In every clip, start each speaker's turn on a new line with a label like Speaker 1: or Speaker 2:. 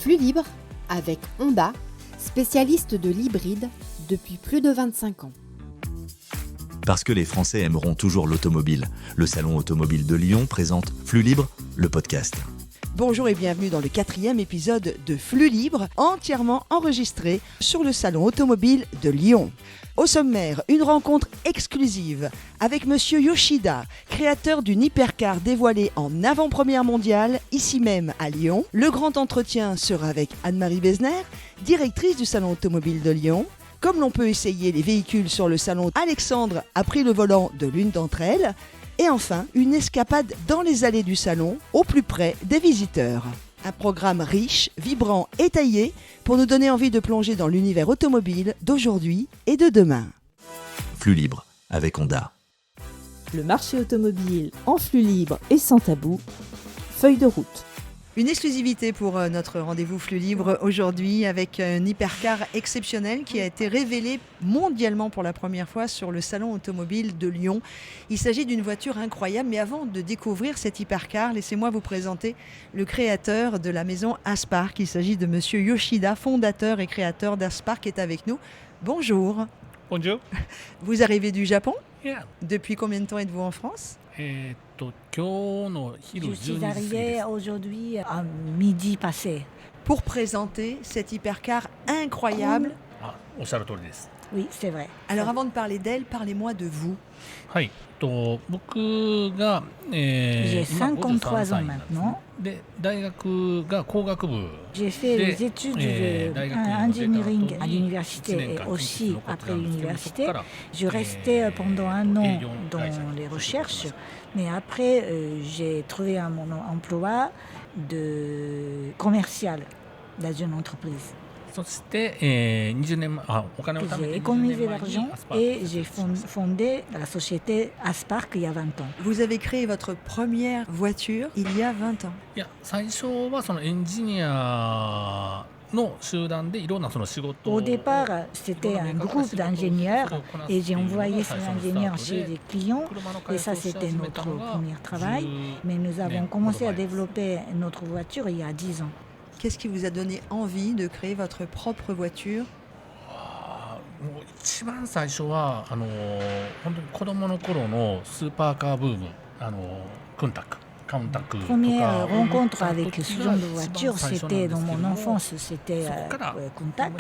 Speaker 1: Flux libre avec Honda, spécialiste de l'hybride depuis plus de 25 ans.
Speaker 2: Parce que les Français aimeront toujours l'automobile, le Salon automobile de Lyon présente Flux libre, le podcast.
Speaker 3: Bonjour et bienvenue dans le 4e épisode de Flux libre, entièrement enregistré sur le Salon automobile de Lyon. Au sommaire, une rencontre exclusive avec Monsieur Yoshida, créateur d'une hypercar dévoilée en avant-première mondiale, ici même à Lyon. Le grand entretien sera avec Anne-Marie Besner, directrice du Salon automobile de Lyon. Comme l'on peut essayer les véhicules sur le salon, Alexandre a pris le volant de l'une d'entre elles. Et enfin, une escapade dans les allées du salon, au plus près des visiteurs. Un programme riche, vibrant et taillé pour nous donner envie de plonger dans l'univers automobile d'aujourd'hui et de demain.
Speaker 2: Flux libre avec Honda.
Speaker 4: Le marché automobile en flux libre et sans tabou. Feuille de route.
Speaker 3: Une exclusivité pour notre rendez-vous Flux libre aujourd'hui avec une hypercar exceptionnelle qui a été révélée mondialement pour la première fois sur le salon automobile de Lyon. Il s'agit d'une voiture incroyable, mais avant de découvrir cette hypercar, laissez-moi vous présenter le créateur de la maison Aspark. Il s'agit de Monsieur Yoshida, fondateur et créateur d'Aspark, qui est avec nous. Bonjour.
Speaker 5: Bonjour.
Speaker 3: Vous arrivez du Japon ?
Speaker 5: Yeah.
Speaker 3: Depuis combien de temps êtes-vous en France ?
Speaker 6: Je suis arrivée aujourd'hui à midi passé.
Speaker 3: Pour présenter cette hypercar incroyable.
Speaker 6: Oui, c'est vrai.
Speaker 3: Alors avant de parler d'elle, parlez-moi de vous.
Speaker 6: J'ai 53 ans maintenant. J'ai fait les études d'engineering à l'université et aussi après l'université. Je restais pendant un an dans les recherches, mais après j'ai trouvé un emploi de commercial dans une entreprise. J'ai économisé l'argent et j'ai fondé la société Aspark il y a 20 ans.
Speaker 3: Vous avez créé votre première voiture il y a 20 ans.
Speaker 6: Au départ, c'était un groupe d'ingénieurs et j'ai envoyé ces ingénieurs chez des clients et ça c'était notre premier travail. Mais nous avons commencé à développer notre voiture il y a 10 ans.
Speaker 3: Qu'est-ce qui vous a donné envie de créer votre propre voiture ?
Speaker 6: Première rencontre avec ce genre de voiture, c'était dans mon enfance, c'était Countach.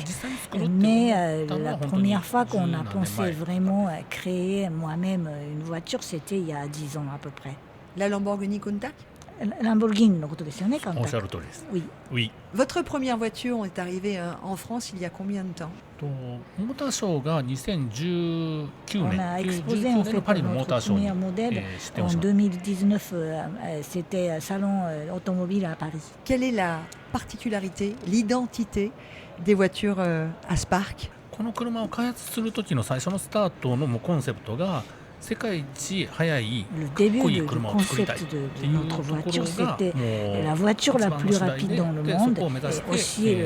Speaker 6: Mais la première fois qu'on a pensé vraiment à créer moi-même une voiture, c'était il y a 10 ans à peu près.
Speaker 3: La Lamborghini Countach ?
Speaker 6: Lamborghiniのことですよね、Countach. Oui.
Speaker 3: Votre première voiture est arrivée en France il y a combien de temps ?
Speaker 6: On a exposé en fait notre premier modèle en 2019, c'était Salon automobile à Paris.
Speaker 3: Quelle est la particularité, l'identité des voitures Aspark ?
Speaker 6: Le début du concept de notre voiture, c'était la voiture la plus rapide dans le monde et aussi la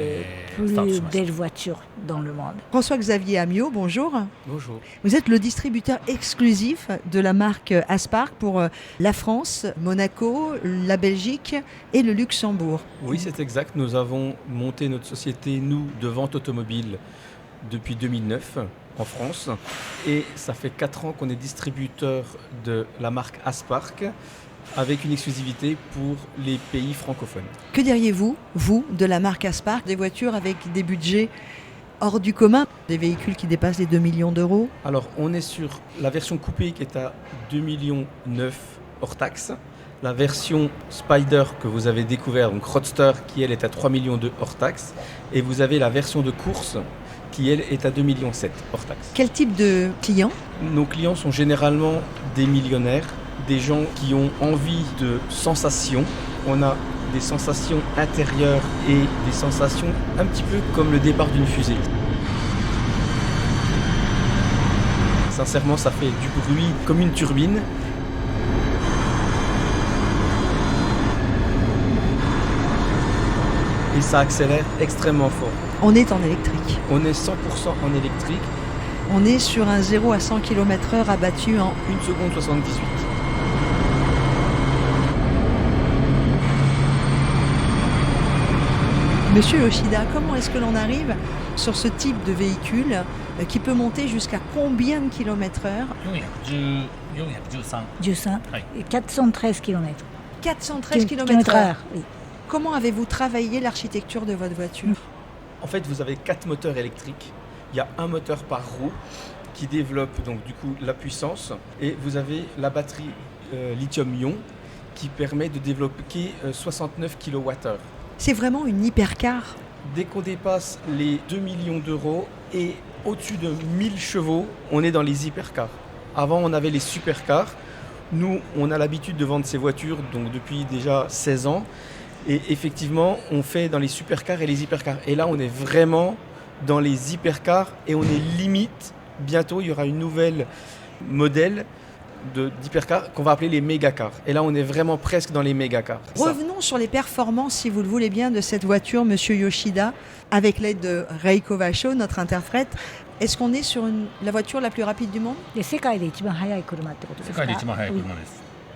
Speaker 6: plus belle voiture dans le monde.
Speaker 3: François-Xavier Amiot, bonjour.
Speaker 5: Bonjour.
Speaker 3: Vous êtes le distributeur exclusif de la marque Aspark pour la France, Monaco, la Belgique et le Luxembourg.
Speaker 7: Oui, c'est exact. Nous avons monté notre société, nous, de vente automobile depuis 2009. En France, et ça fait 4 ans qu'on est distributeur de la marque Aspark avec une exclusivité pour les pays francophones.
Speaker 3: Que diriez-vous, vous, de la marque Aspark, des voitures avec des budgets hors du commun, des véhicules qui dépassent les 2 millions d'euros ?
Speaker 7: Alors, on est sur la version coupée qui est à 2,9 millions hors taxe, la version Spider que vous avez découvert, donc Roadster, qui elle est à 3,2 millions hors taxe, et vous avez la version de course qui elle est à 2,7 millions hors taxe.
Speaker 3: Quel type de clients ?
Speaker 7: Nos clients sont généralement des millionnaires, des gens qui ont envie de sensations. On a des sensations intérieures et des sensations un petit peu comme le départ d'une fusée. Sincèrement, ça fait du bruit comme une turbine. Et ça accélère extrêmement fort.
Speaker 3: On est en électrique.
Speaker 7: On est 100% en électrique.
Speaker 3: On est sur un 0 à 100 km/h abattu en
Speaker 7: 1 seconde 78.
Speaker 3: Monsieur Yoshida, comment est-ce que l'on arrive sur ce type de véhicule qui peut monter jusqu'à combien de kilomètres/heure?
Speaker 6: 413 km.
Speaker 3: 413 km/h.
Speaker 6: Oui.
Speaker 3: Comment avez-vous travaillé l'architecture de votre voiture?
Speaker 7: En fait, vous avez 4 moteurs électriques. Il y a un moteur par roue qui développe donc du coup la puissance, et vous avez la batterie lithium-ion qui permet de développer 69 kWh.
Speaker 3: C'est vraiment une hypercar.
Speaker 7: Dès qu'on dépasse les 2 millions d'euros et au-dessus de 1000 chevaux, on est dans les hypercars. Avant, on avait les supercars. Nous, on a l'habitude de vendre ces voitures donc depuis déjà 16 ans. Et effectivement, on fait dans les supercars et les hypercars. Et là, on est vraiment dans les hypercars et on est limite. Bientôt, il y aura une nouvelle modèle d'hypercars qu'on va appeler les mégacars. Et là, on est vraiment presque dans les mégacars.
Speaker 3: Revenons sur les performances, si vous le voulez bien, de cette voiture, Monsieur Yoshida, avec l'aide de Reiko Basho, notre interprète. Est-ce qu'on est sur la voiture la plus rapide du monde?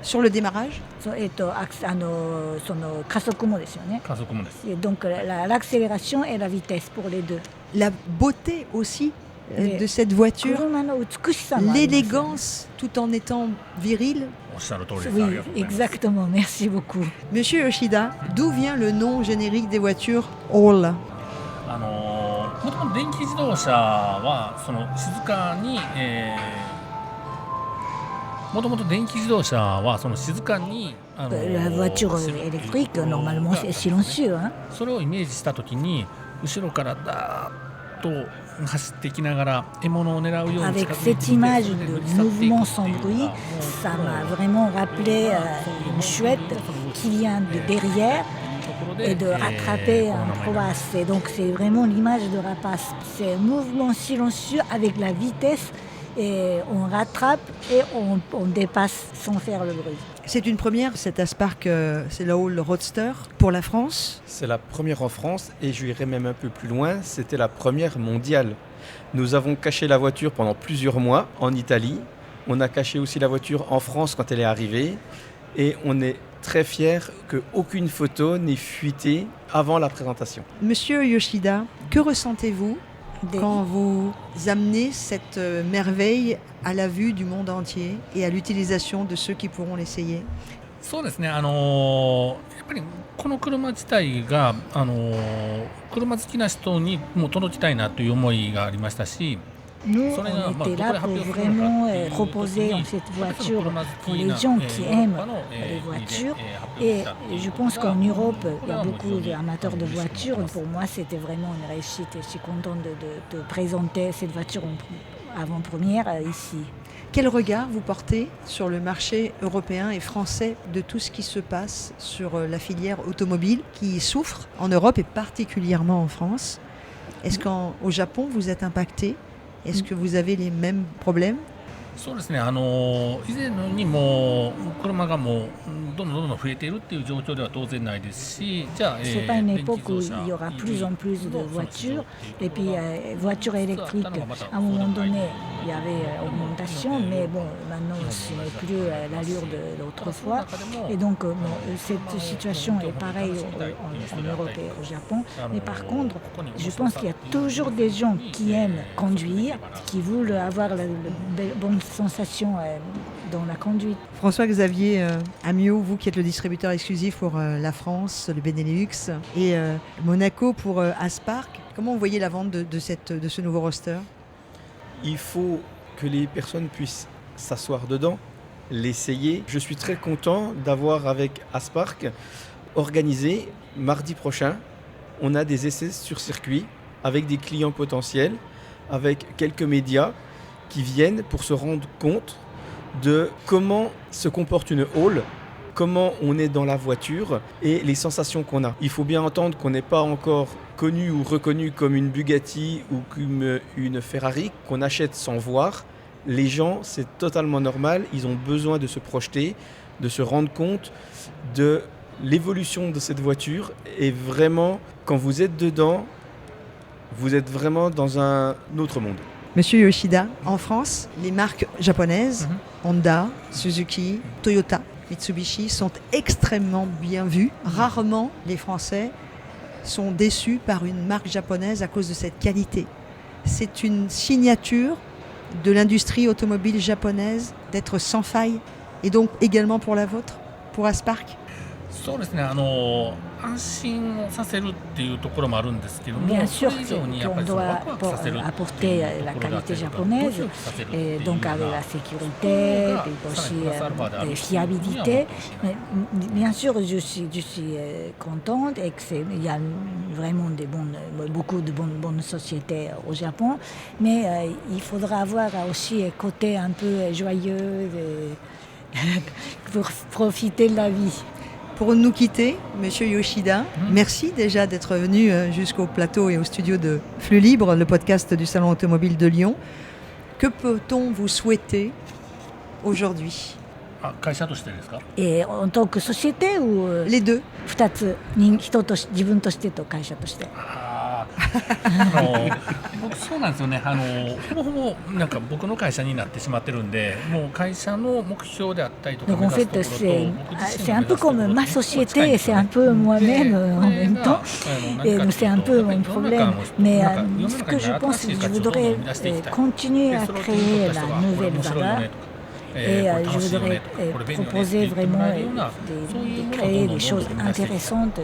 Speaker 3: Sur le démarrage?
Speaker 6: Et donc l'accélération et la vitesse pour les deux.
Speaker 3: La beauté aussi de cette voiture, l'élégance tout en étant viril.
Speaker 6: Oui, exactement, merci beaucoup.
Speaker 3: Monsieur Yoshida, d'où vient le nom générique des voitures All?
Speaker 5: もともと電気自動車はその静かに、もともと電気自動車はその静かに
Speaker 6: La voiture électrique, normalement, c'est silencieux. Hein?
Speaker 5: それをイメージしたときに後ろからダーッと走ってきながら獲物を狙うように
Speaker 6: Avec cette image de mouvement sans bruit, ça m'a vraiment rappelé une chouette qui vient de derrière et de rattraper un proie. Et donc c'est vraiment l'image de rapace. C'est un mouvement silencieux avec la vitesse et on rattrape et on dépasse sans faire le bruit.
Speaker 3: C'est une première, cet Aspark, c'est la All Roadster pour la France.
Speaker 7: C'est la première en France et je irai même un peu plus loin, c'était la première mondiale. Nous avons caché la voiture pendant plusieurs mois en Italie. On a caché aussi la voiture en France quand elle est arrivée et on est très fiers qu'aucune photo n'ait fuité avant la présentation.
Speaker 3: Monsieur Yoshida, que ressentez-vous quand vous amenez cette merveille à la vue du monde entier et à l'utilisation de ceux qui pourront l'essayer?
Speaker 5: そうですね、やっぱりこの車自体が車好きな人にも届きたいなという思いがありましたし
Speaker 6: Nous, on était là pour vraiment proposer cette voiture pour les gens qui aiment les voitures. Et je pense qu'en Europe, il y a beaucoup d'amateurs de voitures. Pour moi, c'était vraiment une réussite. Et je suis contente de présenter cette voiture en avant-première ici.
Speaker 3: Quel regard vous portez sur le marché européen et français de tout ce qui se passe sur la filière automobile qui souffre en Europe et particulièrement en France? Est-ce qu'au Japon, vous êtes impacté? Est-ce que vous avez les mêmes problèmes?
Speaker 5: そうですね、以前のにも車がもうどんどん増えているっていう状況では当然ないですし、じゃあ
Speaker 6: C'est pas une époque où il y aura plus en plus de voitures et puis voitures électriques. À un moment donné, il y avait augmentation, mais bon, maintenant ce n'est plus l'allure de l'autrefois. Et donc cette situation est pareille en Europe et au Japon. Mais par contre, je pense qu'il y a toujours des gens qui aiment conduire, qui veulent avoir la bonne sensation dans la conduite.
Speaker 3: François-Xavier Amiot, vous qui êtes le distributeur exclusif pour la France, le Benelux et Monaco pour Aspark, comment vous voyez la vente de ce nouveau roster?
Speaker 7: Il faut que les personnes puissent s'asseoir dedans, l'essayer. Je suis très content d'avoir avec Aspark organisé mardi prochain. On a des essais sur circuit avec des clients potentiels, avec quelques médias qui viennent pour se rendre compte de comment se comporte une All, comment on est dans la voiture et les sensations qu'on a. Il faut bien entendre qu'on n'est pas encore connu ou reconnu comme une Bugatti ou comme une Ferrari qu'on achète sans voir. Les gens, c'est totalement normal, ils ont besoin de se projeter, de se rendre compte de l'évolution de cette voiture et vraiment, quand vous êtes dedans, vous êtes vraiment dans un autre monde.
Speaker 3: Monsieur Yoshida, en France, les marques japonaises, Honda, Suzuki, Toyota, Mitsubishi sont extrêmement bien vues. Rarement les Français sont déçus par une marque japonaise à cause de cette qualité. C'est une signature de l'industrie automobile japonaise d'être sans faille, et donc également pour la vôtre, pour Aspark.
Speaker 5: そうですね、安心をさせるっていうところもあるんですけども、
Speaker 6: Bien sûr
Speaker 5: それ以上にやっぱ
Speaker 6: qu'on
Speaker 5: りその
Speaker 6: doit
Speaker 5: ワクワクさせるっていう
Speaker 6: apporter la
Speaker 5: ところだった
Speaker 6: qualité
Speaker 5: りとか、
Speaker 6: japonaise,
Speaker 5: ドキドキさせるっていう
Speaker 6: donc
Speaker 5: よう
Speaker 6: avec
Speaker 5: な
Speaker 6: la sécurité, et aussi la fiabilité. Mais bien sûr, je suis contente et qu'il y a vraiment beaucoup de bonnes sociétés au Japon, mais il faudra avoir aussi un côté un peu joyeux pour profiter de la vie.
Speaker 3: Pour nous quitter, Monsieur Yoshida, merci déjà d'être venu jusqu'au plateau et au studio de Flux Libre, le podcast du Salon Automobile de Lyon. Que peut-on vous souhaiter aujourd'hui?
Speaker 5: 会社としてですか？
Speaker 6: Et en tant que société ou
Speaker 3: Les deux.
Speaker 6: 2つ、人と自分としてと会社として。
Speaker 5: 僕そうなんですよね。ほぼほぼなんか僕の会社になってしまってるんで、もう会社の目標であったりとか
Speaker 6: Donc
Speaker 5: 目
Speaker 6: en
Speaker 5: 指すとこ
Speaker 6: fait,
Speaker 5: ろと
Speaker 6: c'est un peu comme ma société et c'est un peu moi-même en même temps. Et c'est un peu mon problème. Mais ce que je pense, c'est que je voudrais continuer à créer la nouvelle valeur. Et je voudrais proposer vraiment de créer des choses intéressantes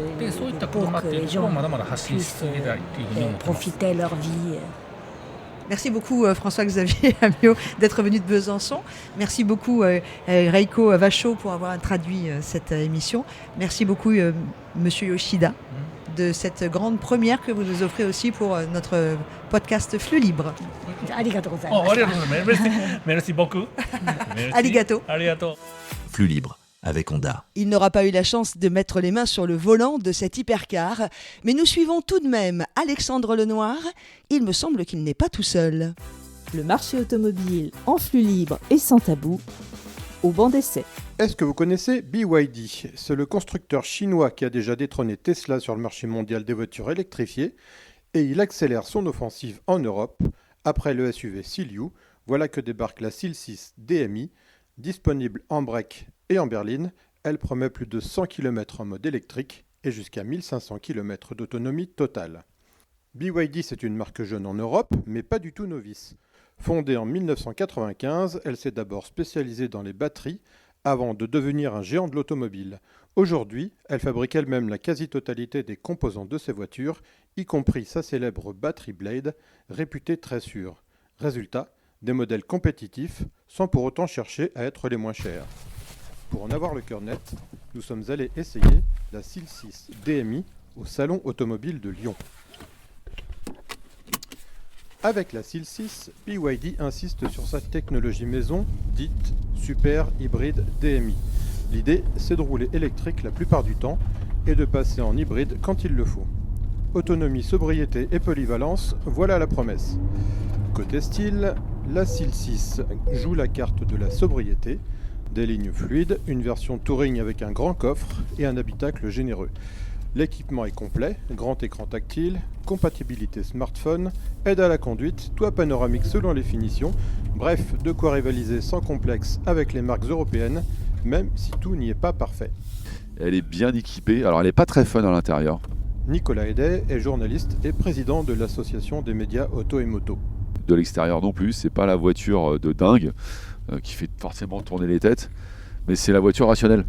Speaker 6: pour que les gens puissent profiter de leur vie.
Speaker 3: Merci beaucoup François-Xavier Amiot d'être venu de Besançon. Merci beaucoup Reiko Vachot pour avoir traduit cette émission. Merci beaucoup Monsieur Yoshida de cette grande première que vous nous offrez aussi pour notre podcast Flux Libre.
Speaker 5: Merci beaucoup.
Speaker 3: Arigato.
Speaker 2: Flux Libre avec Honda.
Speaker 3: Il n'aura pas eu la chance de mettre les mains sur le volant de cet hypercar, mais nous suivons tout de même Alexandre Lenoir. Il me semble qu'il n'est pas tout seul.
Speaker 4: Le marché automobile en flux libre et sans tabou, au banc d'essai.
Speaker 8: Est-ce que vous connaissez BYD? C'est le constructeur chinois qui a déjà détrôné Tesla sur le marché mondial des voitures électrifiées et il accélère son offensive en Europe. Après le SUV Seal-U, voilà que débarque la Seal 6 DMI, disponible en break et en berline. Elle promet plus de 100 km en mode électrique et jusqu'à 1500 km d'autonomie totale. BYD, c'est une marque jeune en Europe, mais pas du tout novice. Fondée en 1995, elle s'est d'abord spécialisée dans les batteries avant de devenir un géant de l'automobile. Aujourd'hui, elle fabrique elle-même la quasi-totalité des composants de ses voitures, y compris sa célèbre Battery Blade, réputée très sûre. Résultat, des modèles compétitifs, sans pour autant chercher à être les moins chers. Pour en avoir le cœur net, nous sommes allés essayer la Seal 6 DMI au Salon Automobile de Lyon. Avec la Seal 6, BYD insiste sur sa technologie maison, dite Super Hybride DMI. L'idée, c'est de rouler électrique la plupart du temps et de passer en hybride quand il le faut. Autonomie, sobriété et polyvalence, voilà la promesse. Côté style, la Seal 6 joue la carte de la sobriété, des lignes fluides, une version touring avec un grand coffre et un habitacle généreux. L'équipement est complet, grand écran tactile, compatibilité smartphone, aide à la conduite, toit panoramique selon les finitions, bref, de quoi rivaliser sans complexe avec les marques européennes, même si tout n'y est pas parfait.
Speaker 9: Elle est bien équipée, alors elle n'est pas très fun à l'intérieur.
Speaker 8: Nicolas Hédet est journaliste et président de l'association des médias auto et moto.
Speaker 9: De l'extérieur non plus, c'est pas la voiture de dingue qui fait forcément tourner les têtes, mais c'est la voiture rationnelle.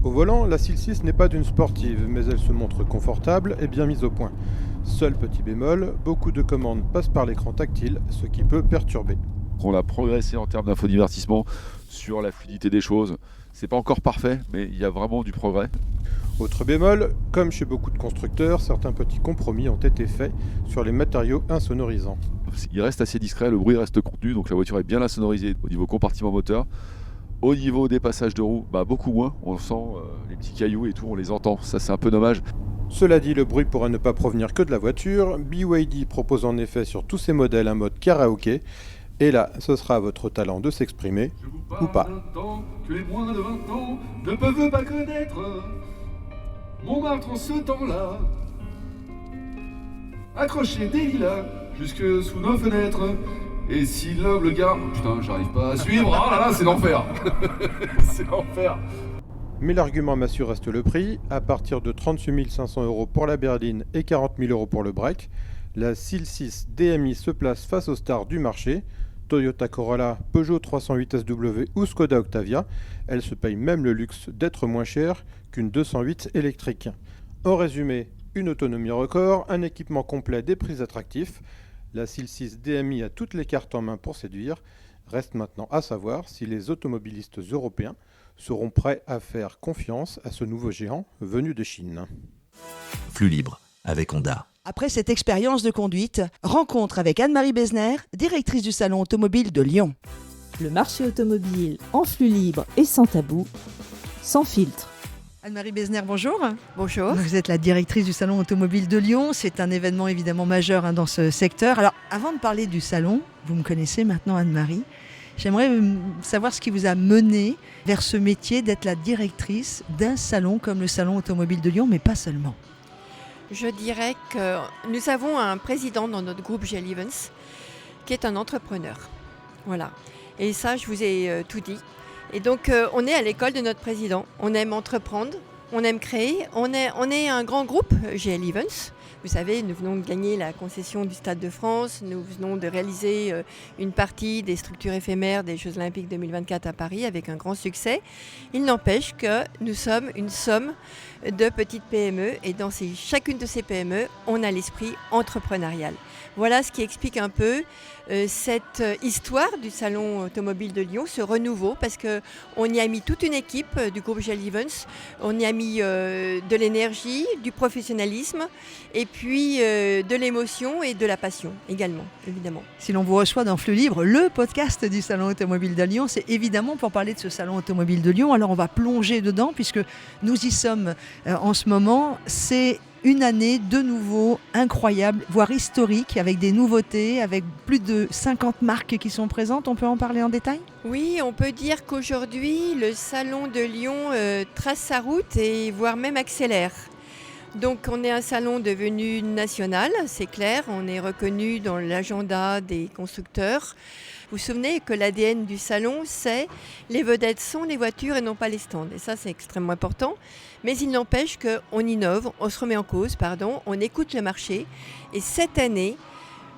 Speaker 8: Au volant, la Seal 6 n'est pas d'une sportive, mais elle se montre confortable et bien mise au point. Seul petit bémol, beaucoup de commandes passent par l'écran tactile, ce qui peut perturber.
Speaker 9: On a progressé en termes d'infodivertissement sur la fluidité des choses. C'est pas encore parfait, mais il y a vraiment du progrès.
Speaker 8: Autre bémol, comme chez beaucoup de constructeurs, certains petits compromis ont été faits sur les matériaux insonorisants.
Speaker 9: Il reste assez discret, le bruit reste contenu, donc la voiture est bien insonorisée au niveau compartiment moteur. Au niveau des passages de roues, beaucoup moins, on sent les petits cailloux et tout, on les entend, ça c'est un peu dommage.
Speaker 8: Cela dit, le bruit pourra ne pas provenir que de la voiture. BYD propose en effet sur tous ses modèles un mode karaoké, et là, ce sera à votre talent de s'exprimer, ou pas.
Speaker 10: Que les moins de 20 ans ne peuvent pas connaître Montmartre en ce temps-là, accroché des lilas jusque sous nos fenêtres. Et si l'humble gare... Putain, j'arrive pas à suivre. Oh là là, c'est l'enfer. C'est l'enfer.
Speaker 8: Mais l'argument massue reste le prix. À partir de 38 500 € pour la berline et 40 000 € pour le break, la SEAL 6 DMI se place face aux stars du marché, Toyota Corolla, Peugeot 308 SW ou Skoda Octavia. Elle se paye même le luxe d'être moins chère qu'une 208 électrique. En résumé, une autonomie record, un équipement complet, des prix attractifs. La SEAL 6 DMI a toutes les cartes en main pour séduire. Reste maintenant à savoir si les automobilistes européens seront prêts à faire confiance à ce nouveau géant venu de Chine.
Speaker 2: Flux libre avec Honda.
Speaker 3: Après cette expérience de conduite, rencontre avec Anne-Marie Besner, directrice du Salon Automobile de Lyon.
Speaker 4: Le marché automobile en flux libre et sans tabou, sans filtre.
Speaker 3: Anne-Marie Besner, bonjour.
Speaker 11: Bonjour.
Speaker 3: Vous êtes la directrice du Salon Automobile de Lyon. C'est un événement évidemment majeur dans ce secteur. Alors, avant de parler du salon, vous me connaissez maintenant Anne-Marie, j'aimerais savoir ce qui vous a mené vers ce métier d'être la directrice d'un salon comme le Salon Automobile de Lyon, mais pas seulement.
Speaker 11: Je dirais que nous avons un président dans notre groupe GL Evans qui est un entrepreneur. Voilà. Et ça, je vous ai tout dit. Et donc, on est à l'école de notre président. On aime entreprendre, on aime créer. On est un grand groupe GL Evans. Vous savez, nous venons de gagner la concession du Stade de France. Nous venons de réaliser une partie des structures éphémères des Jeux Olympiques 2024 à Paris avec un grand succès. Il n'empêche que nous sommes une somme de petites PME et dans chacune de ces PME, on a l'esprit entrepreneurial. Voilà ce qui explique un peu cette histoire du Salon Automobile de Lyon, ce renouveau, parce qu'on y a mis toute une équipe du groupe GL Evans, on y a mis de l'énergie, du professionnalisme, et puis de l'émotion et de la passion également, évidemment.
Speaker 3: Si l'on vous reçoit dans Flux Libre, le podcast du Salon Automobile de Lyon, c'est évidemment pour parler de ce Salon Automobile de Lyon. Alors on va plonger dedans puisque nous y sommes en ce moment. C'est une année de nouveau incroyable, voire historique, avec des nouveautés, avec plus de 50 marques qui sont présentes. On peut en parler en détail ?
Speaker 11: Oui, on peut dire qu'aujourd'hui, le Salon de Lyon trace sa route et voire même accélère. Donc on est un salon devenu national, c'est clair, on est reconnu dans l'agenda des constructeurs. Vous vous souvenez que l'ADN du salon, c'est les vedettes sont les voitures et non pas les stands. Et ça, c'est extrêmement important. Mais il n'empêche qu'on innove, on se remet en cause, on écoute le marché. Et cette année,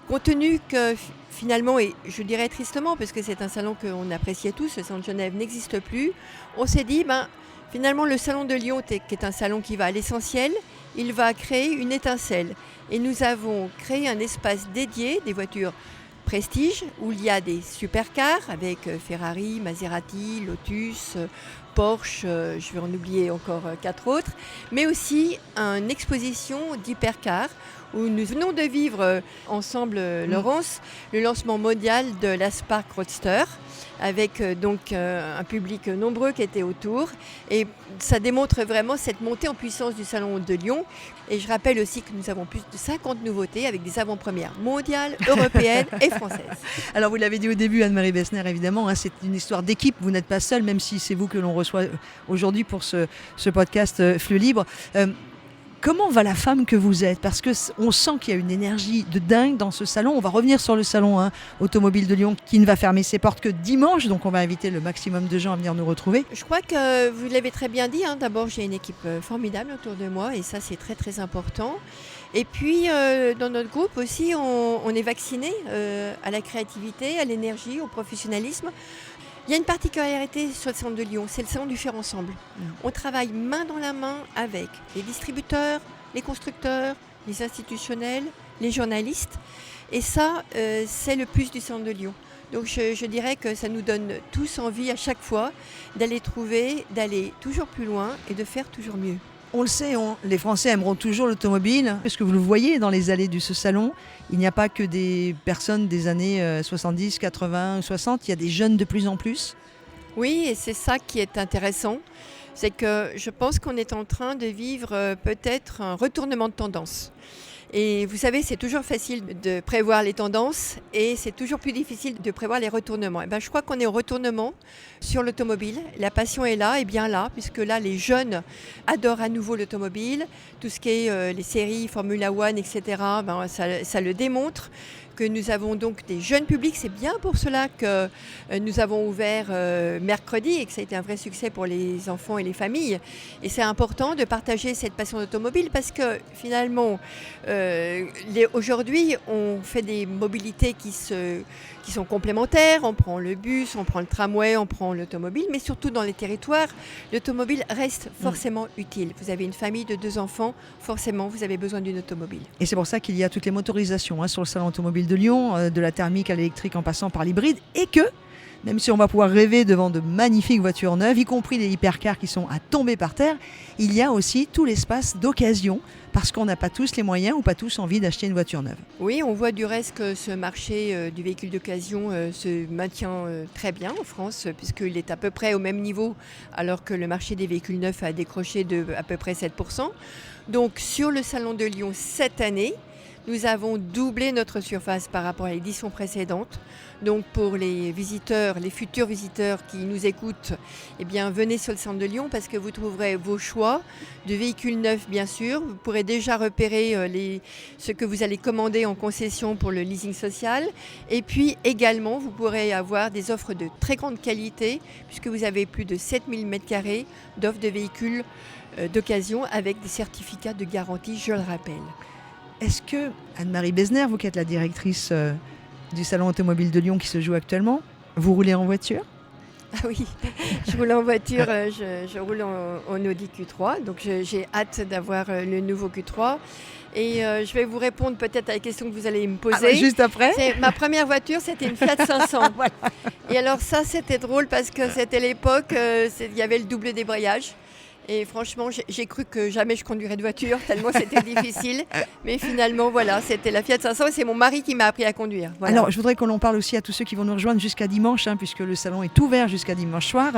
Speaker 11: compte tenu que finalement, et je dirais tristement, parce que c'est un salon qu'on appréciait tous, le salon de Genève n'existe plus, on s'est dit, finalement, le salon de Lyon, qui est un salon qui va à l'essentiel, il va créer une étincelle. Et nous avons créé un espace dédié des voitures prestige, où il y a des supercars avec Ferrari, Maserati, Lotus, Porsche, je vais en oublier encore 4 autres, mais aussi une exposition d'hypercars où nous venons de vivre ensemble, Laurence, le lancement mondial de la Spark Roadster, avec donc un public nombreux qui était autour. Et ça démontre vraiment cette montée en puissance du Salon de Lyon. Et je rappelle aussi que nous avons plus de 50 nouveautés avec des avant-premières mondiales, européennes et françaises.
Speaker 3: Alors vous l'avez dit au début, Anne-Marie Besner, évidemment, c'est une histoire d'équipe. Vous n'êtes pas seule, même si c'est vous que l'on reçoit aujourd'hui pour ce podcast Flux Libre. Comment va la femme que vous êtes ? Parce qu'on sent qu'il y a une énergie de dingue dans ce salon. On va revenir sur le salon Automobile de Lyon qui ne va fermer ses portes que dimanche. Donc on va inviter le maximum de gens à venir nous retrouver.
Speaker 11: Je crois que vous l'avez très bien dit. D'abord, j'ai une équipe formidable autour de moi et ça, c'est très très important. Et puis, dans notre groupe aussi, on est vacciné à la créativité, à l'énergie, au professionnalisme. Il y a une particularité sur le salon de Lyon, c'est le salon du faire ensemble. On travaille main dans la main avec les distributeurs, les constructeurs, les institutionnels, les journalistes. Et ça, c'est le plus du salon de Lyon. Donc je dirais que ça nous donne tous envie à chaque fois d'aller toujours plus loin et de faire toujours mieux.
Speaker 3: On le sait, les Français aimeront toujours l'automobile. Est-ce que vous le voyez dans les allées de ce salon ? Il n'y a pas que des personnes des années 70, 80, 60, il y a des jeunes de plus en plus.
Speaker 11: Oui, et c'est ça qui est intéressant. C'est que je pense qu'on est en train de vivre peut-être un retournement de tendance. Et vous savez, c'est toujours facile de prévoir les tendances et c'est toujours plus difficile de prévoir les retournements. Et je crois qu'on est au retournement sur l'automobile. La passion est là, et bien là, puisque là, les jeunes adorent à nouveau l'automobile. Tout ce qui est les séries Formula One, etc., ça le démontre que nous avons donc des jeunes publics. C'est bien pour cela que nous avons ouvert mercredi et que ça a été un vrai succès pour les enfants et les familles. Et c'est important de partager cette passion d'automobile parce que finalement, aujourd'hui, on fait des mobilités qui sont complémentaires. On prend le bus, on prend le tramway, on prend l'automobile, mais surtout dans les territoires, l'automobile reste forcément utile. Vous avez une famille de 2 enfants, forcément, vous avez besoin d'une automobile.
Speaker 3: Et c'est pour ça qu'il y a toutes les motorisations sur le salon automobile de Lyon, de la thermique à l'électrique en passant par l'hybride, et que, même si on va pouvoir rêver devant de magnifiques voitures neuves, y compris les hypercars qui sont à tomber par terre, il y a aussi tout l'espace d'occasion, parce qu'on n'a pas tous les moyens ou pas tous envie d'acheter une voiture neuve.
Speaker 11: Oui, on voit du reste que ce marché du véhicule d'occasion se maintient très bien en France, puisqu'il est à peu près au même niveau, alors que le marché des véhicules neufs a décroché de à peu près 7%. Donc sur le salon de Lyon cette année, nous avons doublé notre surface par rapport à l'édition précédente. Donc pour les visiteurs, les futurs visiteurs qui nous écoutent, eh bien venez sur le salon de Lyon parce que vous trouverez vos choix de véhicules neufs bien sûr. Vous pourrez déjà repérer ce que vous allez commander en concession pour le leasing social. Et puis également, vous pourrez avoir des offres de très grande qualité puisque vous avez plus de 7000 m² d'offres de véhicules d'occasion avec des certificats de garantie, je le rappelle.
Speaker 3: Est-ce que, Anne-Marie Besner, vous qui êtes la directrice du Salon automobile de Lyon qui se joue actuellement, vous roulez en voiture ?
Speaker 11: Ah oui, je roule en voiture, je roule en Audi Q3, donc j'ai hâte d'avoir le nouveau Q3. Et je vais vous répondre peut-être à la question que vous allez me poser.
Speaker 3: Juste après.
Speaker 11: Ma première voiture, c'était une Fiat 500. Voilà. Et alors ça, c'était drôle parce que c'était l'époque, il y avait le double débrayage. Et franchement, j'ai cru que jamais je conduirais de voiture, tellement c'était difficile. Mais finalement, voilà, c'était la Fiat 500 et c'est mon mari qui m'a appris à conduire. Voilà.
Speaker 3: Alors, je voudrais qu'on en parle aussi à tous ceux qui vont nous rejoindre jusqu'à dimanche, puisque le salon est ouvert jusqu'à dimanche soir.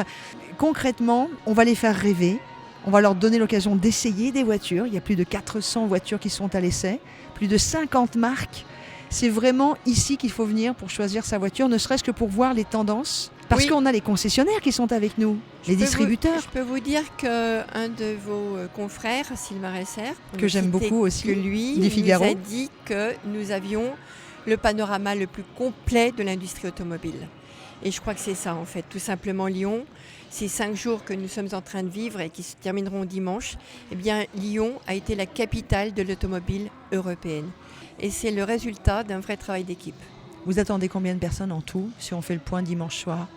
Speaker 3: Concrètement, on va les faire rêver. On va leur donner l'occasion d'essayer des voitures. Il y a plus de 400 voitures qui sont à l'essai, plus de 50 marques. C'est vraiment ici qu'il faut venir pour choisir sa voiture, ne serait-ce que pour voir les tendances. Parce qu'on a les concessionnaires qui sont avec nous, les distributeurs.
Speaker 11: Je peux vous dire qu'un de vos confrères, Sylvain Resser,
Speaker 3: que j'aime beaucoup aussi,
Speaker 11: que lui
Speaker 3: du Figaro,
Speaker 11: nous a dit que nous avions le panorama le plus complet de l'industrie automobile. Et je crois que c'est ça en fait, tout simplement Lyon. Ces 5 jours que nous sommes en train de vivre et qui se termineront dimanche, eh bien Lyon a été la capitale de l'automobile européenne. Et c'est le résultat d'un vrai travail d'équipe.
Speaker 3: Vous attendez combien de personnes en tout, si on fait le point dimanche soir ?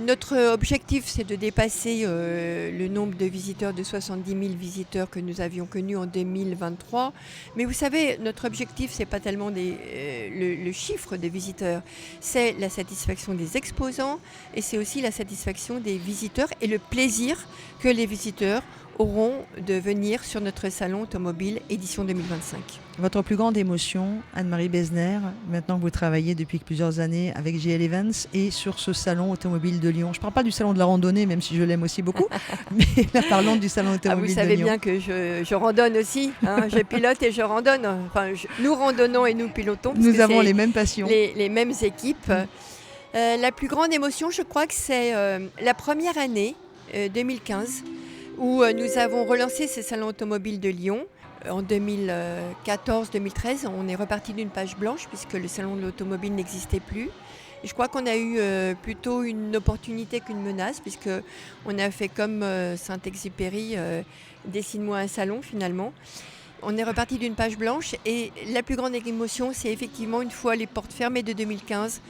Speaker 11: Notre objectif, c'est de dépasser le nombre de visiteurs de 70 000 visiteurs que nous avions connus en 2023. Mais vous savez, notre objectif, c'est pas tellement le chiffre des visiteurs, c'est la satisfaction des exposants et c'est aussi la satisfaction des visiteurs et le plaisir que les visiteurs auront de venir sur notre salon automobile édition 2025.
Speaker 3: Votre plus grande émotion, Anne-Marie Besner, maintenant que vous travaillez depuis plusieurs années avec JL Evans et sur ce salon automobile de Lyon. Je ne parle pas du salon de la randonnée, même si je l'aime aussi beaucoup, mais là parlons du salon automobile de Lyon.
Speaker 11: Vous savez bien que je randonne aussi, je pilote et je randonne. Enfin, nous randonnons et nous pilotons.
Speaker 3: Nous avons les mêmes passions.
Speaker 11: Les mêmes équipes. La plus grande émotion, je crois que c'est la première année, 2015, où nous avons relancé ce salon automobile de Lyon. En 2014-2013, on est reparti d'une page blanche puisque le salon de l'automobile n'existait plus. Et je crois qu'on a eu plutôt une opportunité qu'une menace puisqu'on a fait comme Saint-Exupéry, dessine-moi un salon finalement. On est reparti d'une page blanche et la plus grande émotion, c'est effectivement une fois les portes fermées de 2015,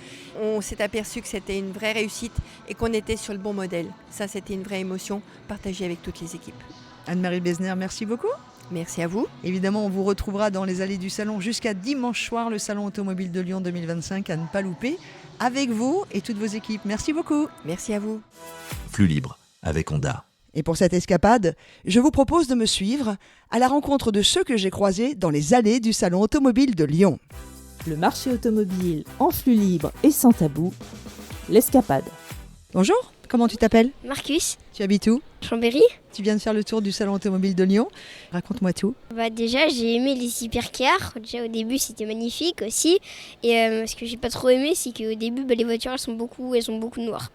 Speaker 11: on s'est aperçu que c'était une vraie réussite et qu'on était sur le bon modèle. Ça, c'était une vraie émotion partagée avec toutes les équipes.
Speaker 3: Anne-Marie Besner, merci beaucoup.
Speaker 11: Merci à vous.
Speaker 3: Évidemment, on vous retrouvera dans les allées du salon jusqu'à dimanche soir, le salon automobile de Lyon 2025 à ne pas louper, avec vous et toutes vos équipes. Merci beaucoup.
Speaker 11: Merci à vous.
Speaker 2: Flux libre avec Honda.
Speaker 3: Et pour cette escapade, je vous propose de me suivre à la rencontre de ceux que j'ai croisés dans les allées du salon automobile de Lyon.
Speaker 4: Le marché automobile en flux libre et sans tabou, l'escapade.
Speaker 3: Bonjour, comment tu t'appelles ?
Speaker 12: Marcus.
Speaker 3: Tu habites où ?
Speaker 12: Chambéry.
Speaker 3: Tu viens de faire le tour du salon automobile de Lyon. Raconte-moi tout.
Speaker 12: Déjà, j'ai aimé les hypercars. Déjà, au début, c'était magnifique aussi. Et ce que j'ai pas trop aimé, c'est qu'au début, les voitures, elles ont beaucoup de noir.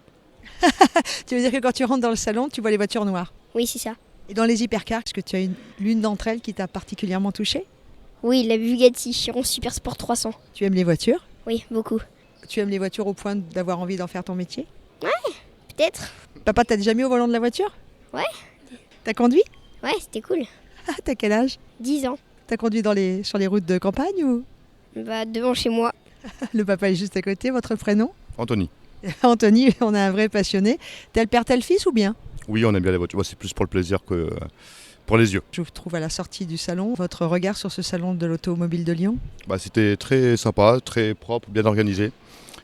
Speaker 3: Tu veux dire que quand tu rentres dans le salon, tu vois les voitures noires ?
Speaker 12: Oui, c'est ça.
Speaker 3: Et dans les hypercars, est-ce que tu as l'une d'entre elles qui t'a particulièrement touchée ?
Speaker 12: Oui, la Bugatti Chiron Super Sport 300.
Speaker 3: Tu aimes les voitures?
Speaker 12: Oui, beaucoup.
Speaker 3: Tu aimes les voitures au point d'avoir envie d'en faire ton métier?
Speaker 12: Ouais, peut-être.
Speaker 3: Papa, t'as déjà mis au volant de la voiture?
Speaker 12: Ouais.
Speaker 3: T'as conduit?
Speaker 12: Ouais, c'était cool.
Speaker 3: Ah, t'as quel âge?
Speaker 12: 10 ans.
Speaker 3: T'as conduit sur les routes de campagne ou?
Speaker 12: Bah, devant chez moi.
Speaker 3: Le papa est juste à côté. Votre prénom?
Speaker 13: Anthony.
Speaker 3: Anthony, on a un vrai passionné. Tel père, tel fils ou bien?
Speaker 13: Oui, on aime bien les voitures. Moi, c'est plus pour le plaisir que pour les yeux.
Speaker 3: Je vous trouve à la sortie du salon. Votre regard sur ce salon de l'automobile de Lyon?
Speaker 13: C'était très sympa, très propre, bien organisé.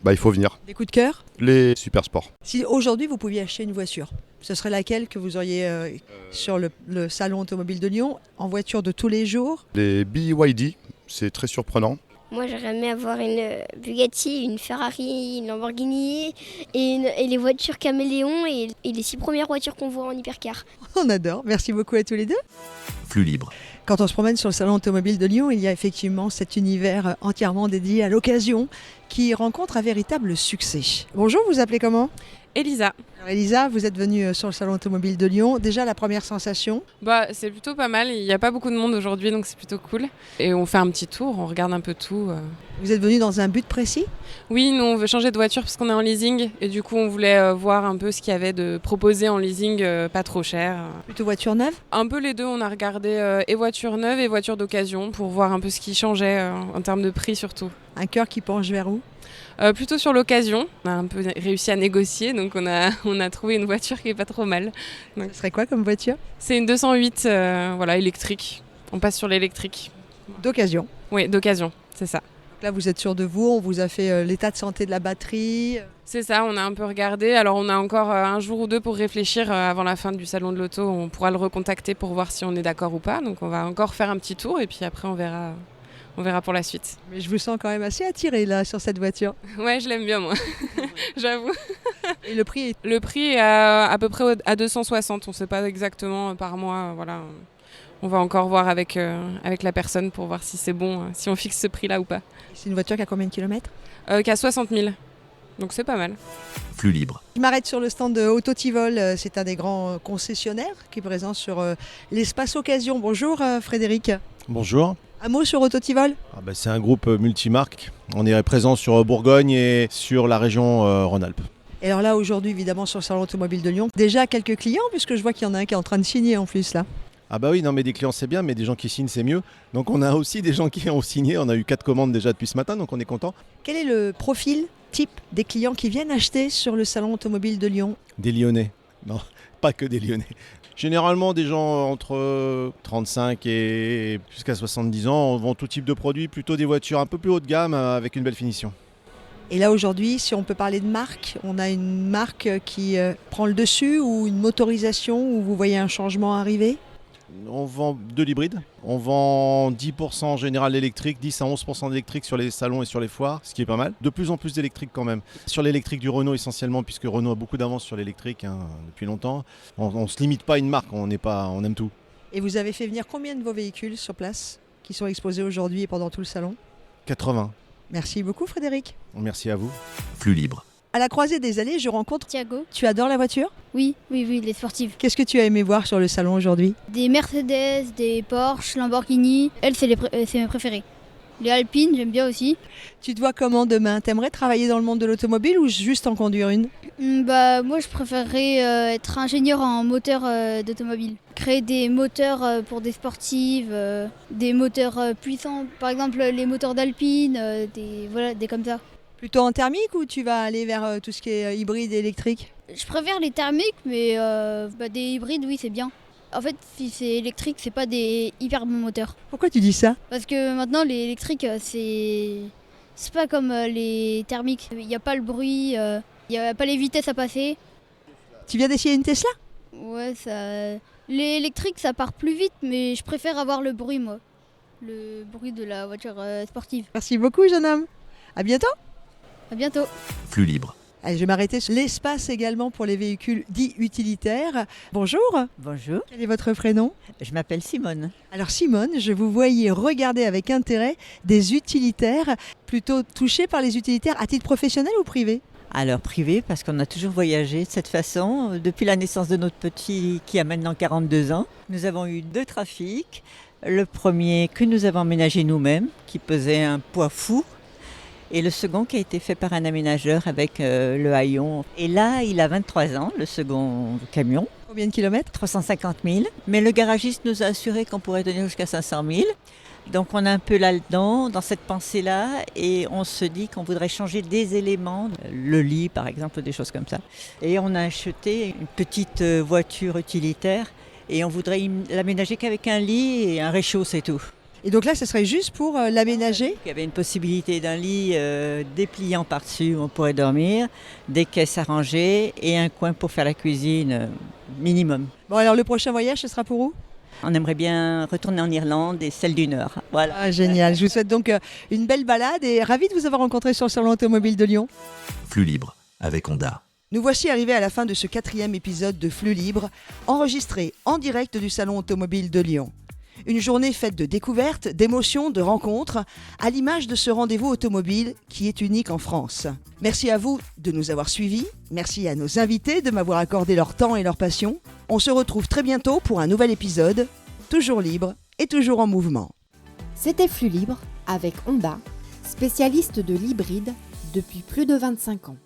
Speaker 13: Il faut venir.
Speaker 3: Des coups de cœur?
Speaker 13: Les super sports.
Speaker 3: Si aujourd'hui vous pouviez acheter une voiture, ce serait laquelle que vous auriez sur le salon automobile de Lyon, en voiture de tous les jours?
Speaker 13: Les BYD, c'est très surprenant.
Speaker 12: Moi, j'aurais aimé avoir une Bugatti, une Ferrari, une Lamborghini et les voitures caméléons et les 6 premières voitures qu'on voit en hypercar.
Speaker 3: On adore. Merci beaucoup à tous les deux.
Speaker 2: Flux libre.
Speaker 3: Quand on se promène sur le salon automobile de Lyon, il y a effectivement cet univers entièrement dédié à l'occasion qui rencontre un véritable succès. Bonjour, vous appelez comment?
Speaker 14: Elisa.
Speaker 3: Alors Elisa, vous êtes venue sur le salon automobile de Lyon. Déjà, la première sensation?
Speaker 14: C'est plutôt pas mal. Il n'y a pas beaucoup de monde aujourd'hui, donc c'est plutôt cool. Et on fait un petit tour, on regarde un peu tout.
Speaker 3: Vous êtes venue dans un but précis?
Speaker 14: Oui, nous on veut changer de voiture parce qu'on est en leasing. Et du coup, on voulait voir un peu ce qu'il y avait de proposé en leasing, pas trop cher.
Speaker 3: Plutôt voiture neuve?
Speaker 14: Un peu les deux, on a regardé et voiture neuve et voiture d'occasion pour voir un peu ce qui changeait en termes de prix surtout.
Speaker 3: Un cœur qui penche vers où?
Speaker 14: Plutôt sur l'occasion. On a un peu réussi à négocier, donc on a trouvé une voiture qui est pas trop mal. Donc,
Speaker 3: ce serait quoi comme voiture?
Speaker 14: C'est une 208 électrique. On passe sur l'électrique.
Speaker 3: D'occasion?
Speaker 14: Oui, d'occasion, c'est ça.
Speaker 3: Donc là, vous êtes sûr de vous? On vous a fait l'état de santé de la batterie?
Speaker 14: C'est ça, on a un peu regardé. Alors on a encore un jour ou deux pour réfléchir avant la fin du salon de l'auto. On pourra le recontacter pour voir si on est d'accord ou pas. Donc on va encore faire un petit tour et puis après on verra pour la suite.
Speaker 3: Mais je vous sens quand même assez attirée là sur cette voiture.
Speaker 14: Ouais, je l'aime bien moi, j'avoue.
Speaker 3: Et le prix
Speaker 14: est à peu près à 260, on ne sait pas exactement par mois. Voilà. On va encore voir avec la personne pour voir si c'est bon, si on fixe ce prix-là ou pas.
Speaker 3: C'est une voiture qui a combien de kilomètres?
Speaker 14: Qui a 60 000, donc c'est pas mal.
Speaker 2: Flux libre.
Speaker 3: Je m'arrête sur le stand de Autotivol, c'est un des grands concessionnaires qui est présent sur l'espace occasion. Bonjour Frédéric.
Speaker 15: Bonjour.
Speaker 3: Un mot sur Autotivol?
Speaker 15: C'est un groupe multimarque. On est présent sur Bourgogne et sur la région Rhône-Alpes.
Speaker 3: Et alors là, aujourd'hui, évidemment, sur le salon automobile de Lyon, déjà quelques clients, puisque je vois qu'il y en a un qui est en train de signer en plus là.
Speaker 15: Ah bah oui, non mais des clients c'est bien, mais des gens qui signent c'est mieux. Donc on a aussi des gens qui ont signé, on a eu 4 commandes déjà depuis ce matin, donc on est content.
Speaker 3: Quel est le profil type des clients qui viennent acheter sur le salon automobile de Lyon?
Speaker 15: Des Lyonnais. Non, pas que des Lyonnais. Généralement, des gens entre 35 et jusqu'à 70 ans vendent tout type de produits, plutôt des voitures un peu plus haut de gamme avec une belle finition.
Speaker 3: Et là aujourd'hui, si on peut parler de marque, on a une marque qui prend le dessus ou une motorisation où vous voyez un changement arriver?
Speaker 15: On vend de l'hybride, on vend 10% en général d'électrique, 10 à 11% d'électrique sur les salons et sur les foires, ce qui est pas mal. De plus en plus d'électrique quand même. Sur l'électrique du Renault essentiellement, puisque Renault a beaucoup d'avance sur l'électrique depuis longtemps. On ne se limite pas à une marque, on aime tout.
Speaker 3: Et vous avez fait venir combien de vos véhicules sur place qui sont exposés aujourd'hui et pendant tout le salon?
Speaker 15: 80.
Speaker 3: Merci beaucoup Frédéric.
Speaker 15: Merci à vous.
Speaker 2: Flux libre.
Speaker 3: À la croisée des allées, je rencontre
Speaker 16: Thiago.
Speaker 3: Tu adores la voiture?
Speaker 16: Oui, les sportives.
Speaker 3: Qu'est-ce que tu as aimé voir sur le salon aujourd'hui?
Speaker 16: Des Mercedes, des Porsche, Lamborghini. Elles, c'est mes préférées. Les Alpines, j'aime bien aussi.
Speaker 3: Tu te vois comment demain? T'aimerais travailler dans le monde de l'automobile ou juste en conduire une?
Speaker 16: Moi, je préférerais être ingénieur en moteur d'automobile. Créer des moteurs pour des sportives, des moteurs puissants. Par exemple, les moteurs d'Alpine, des comme ça.
Speaker 3: Plutôt en thermique ou tu vas aller vers tout ce qui est hybride et électrique?
Speaker 16: Je préfère les thermiques, mais des hybrides, oui, c'est bien. En fait, si c'est électrique, c'est pas des hyper bons moteurs.
Speaker 3: Pourquoi tu dis ça?
Speaker 16: Parce que maintenant, les électriques, c'est pas comme les thermiques. Il n'y a pas le bruit, il n'y a pas les vitesses à passer.
Speaker 3: Tu viens d'essayer une Tesla?
Speaker 16: Ouais, les électriques, ça part plus vite, mais je préfère avoir le bruit, moi. Le bruit de la voiture sportive.
Speaker 3: Merci beaucoup, jeune homme. À bientôt.
Speaker 16: À bientôt.
Speaker 2: Flux libre.
Speaker 3: Allez, je vais m'arrêter sur l'espace également pour les véhicules dits utilitaires. Bonjour.
Speaker 17: Bonjour.
Speaker 3: Quel est votre prénom?
Speaker 17: Je m'appelle Simone.
Speaker 3: Alors Simone, je vous voyais regarder avec intérêt des utilitaires, plutôt touchés par les utilitaires à titre professionnel ou privé?
Speaker 17: Alors privé, parce qu'on a toujours voyagé de cette façon, depuis la naissance de notre petit qui a maintenant 42 ans. Nous avons eu 2 trafics, Le premier que nous avons aménagé nous-mêmes, qui pesait un poids fou. Et le second qui a été fait par un aménageur avec le haillon. Et là, il a 23 ans, le second camion.
Speaker 3: Combien de kilomètres ?
Speaker 17: 350 000. Mais le garagiste nous a assuré qu'on pourrait tenir jusqu'à 500 000. Donc on est un peu là-dedans, dans cette pensée-là, et on se dit qu'on voudrait changer des éléments, le lit par exemple, des choses comme ça. Et on a acheté une petite voiture utilitaire, et on voudrait l'aménager qu'avec un lit et un réchaud, c'est tout.
Speaker 3: Et donc là, ce serait juste pour l'aménager ?
Speaker 17: Il y avait une possibilité d'un lit dépliant par-dessus où on pourrait dormir, des caisses à ranger et un coin pour faire la cuisine minimum.
Speaker 3: Bon, alors le prochain voyage, ce sera pour où ?
Speaker 17: On aimerait bien retourner en Irlande et celle du Nord. Voilà.
Speaker 3: Ah, génial. Je vous souhaite donc une belle balade et ravi de vous avoir rencontré sur le Salon Automobile de Lyon.
Speaker 2: Flux libre avec Honda.
Speaker 3: Nous voici arrivés à la fin de ce 4e épisode de Flux libre, enregistré en direct du Salon Automobile de Lyon. Une journée faite de découvertes, d'émotions, de rencontres, à l'image de ce rendez-vous automobile qui est unique en France. Merci à vous de nous avoir suivis, merci à nos invités de m'avoir accordé leur temps et leur passion. On se retrouve très bientôt pour un nouvel épisode, toujours libre et toujours en mouvement.
Speaker 1: C'était Flux libre avec Honda, spécialiste de l'hybride depuis plus de 25 ans.